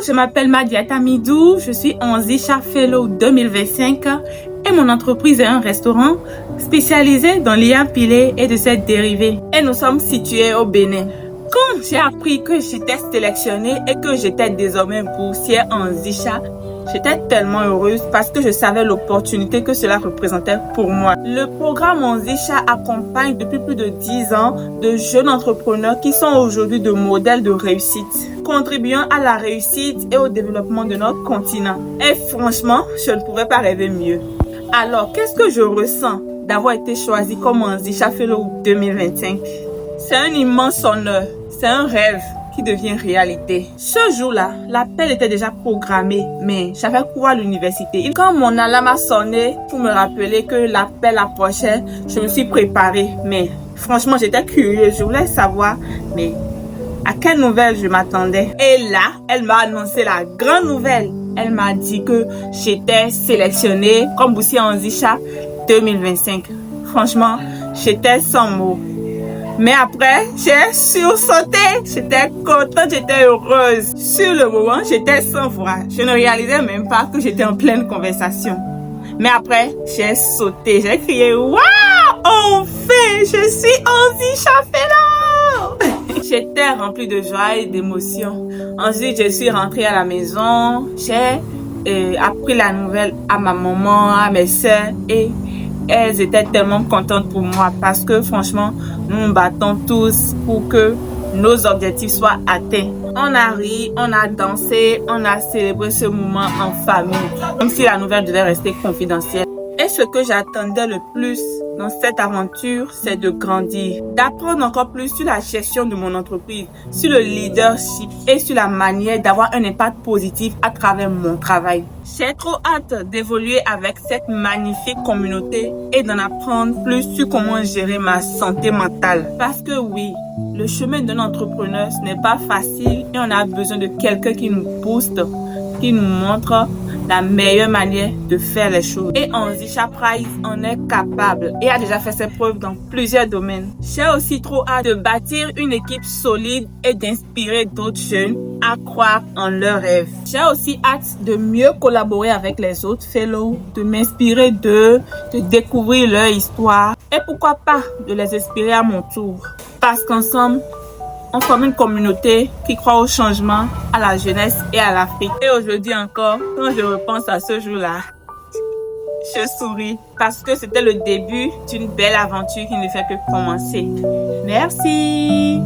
je m'appelle Madiata Midou, je suis Anzisha Fellow 2025 et mon entreprise est un restaurant spécialisé dans l'IA pilé et de ses dérivés. Et nous sommes situés au Bénin. Quand j'ai appris que j'étais sélectionnée et que j'étais désormais boursière Anzisha, j'étais tellement heureuse parce que je savais l'opportunité que cela représentait pour moi. Le programme Anzisha accompagne depuis plus de 10 ans de jeunes entrepreneurs qui sont aujourd'hui de modèles de réussite, contribuant à la réussite et au développement de notre continent. Et franchement, je ne pouvais pas rêver mieux. Alors, qu'est-ce que je ressens d'avoir été choisie comme Anzisha Fellow 2025? C'est un immense honneur, c'est un rêve qui devient réalité. Ce jour-là, l'appel était déjà programmé, mais j'avais cours à l'université. Et quand mon alarme a sonné pour me rappeler que l'appel approchait, je me suis préparée. Mais franchement, j'étais curieuse, je voulais savoir, mais à quelle nouvelle je m'attendais. Et là, elle m'a annoncé la grande nouvelle. Elle m'a dit que j'étais sélectionnée comme boursière Anzisha 2025. Franchement, j'étais sans mots. Mais après, j'ai sursauté. J'étais contente, j'étais heureuse. Sur le moment, j'étais sans voix. Je ne réalisais même pas que j'étais en pleine conversation. Mais après, j'ai sauté. J'ai crié, waouh! Enfin, je suis Anzisha Fellow! J'étais remplie de joie et d'émotion. Ensuite, je suis rentrée à la maison. J'ai appris la nouvelle à ma maman, à mes soeurs et elles étaient tellement contentes pour moi parce que franchement, nous nous battons tous pour que nos objectifs soient atteints. On a ri, on a dansé, on a célébré ce moment en famille, même si la nouvelle devait rester confidentielle. Et ce que j'attendais le plus dans cette aventure, c'est de grandir, d'apprendre encore plus sur la gestion de mon entreprise, sur le leadership et sur la manière d'avoir un impact positif à travers mon travail. J'ai trop hâte d'évoluer avec cette magnifique communauté et d'en apprendre plus sur comment gérer ma santé mentale. Parce que oui, le chemin d'un entrepreneur, ce n'est pas facile et on a besoin de quelqu'un qui nous booste, qui nous montre la meilleure manière de faire les choses. Et Anzisha Prize en est capable et a déjà fait ses preuves dans plusieurs domaines. J'ai aussi trop hâte de bâtir une équipe solide et d'inspirer d'autres jeunes à croire en leurs rêves. J'ai aussi hâte de mieux collaborer avec les autres fellows, de m'inspirer d'eux, de découvrir leur histoire et pourquoi pas de les inspirer à mon tour. Parce qu'ensemble, on forme une communauté qui croit au changement, à la jeunesse et à l'Afrique. Et aujourd'hui encore, quand je repense à ce jour-là, je souris parce que c'était le début d'une belle aventure qui ne fait que commencer. Merci!